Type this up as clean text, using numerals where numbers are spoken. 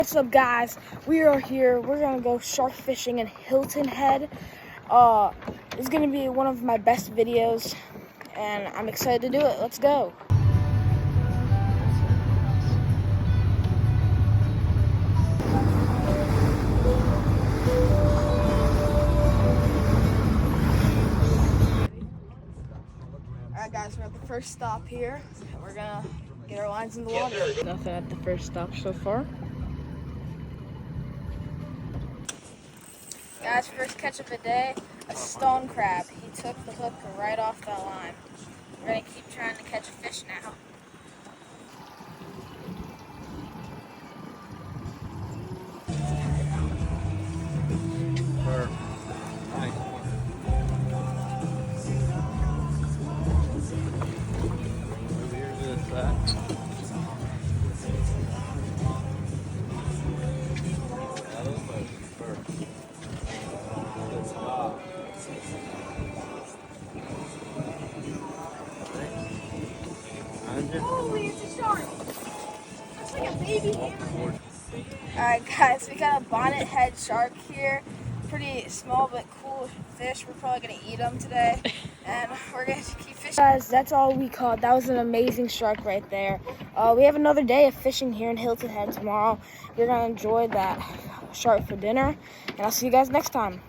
What's up, guys? We are here. We're gonna go shark fishing in Hilton Head. It's gonna be one of my best videos, and I'm excited to do it. Let's go. Alright, guys, we're at the first stop here. We're gonna get our lines in the water. Nothing at the first stop so far. Guys, first catch of the day, a stone crab. He took the hook right off the line. We're gonna keep trying to catch a fish now. Holy, it's a shark! That's like a baby hammerhead. Alright, guys, we got a bonnet head shark here. Pretty small but cool fish. We're probably gonna eat them today, and we're gonna keep fishing. Guys, that's all we caught. That was an amazing shark right there. We have another day of fishing here in Hilton Head tomorrow. You're gonna enjoy that shark for dinner, and I'll see you guys next time.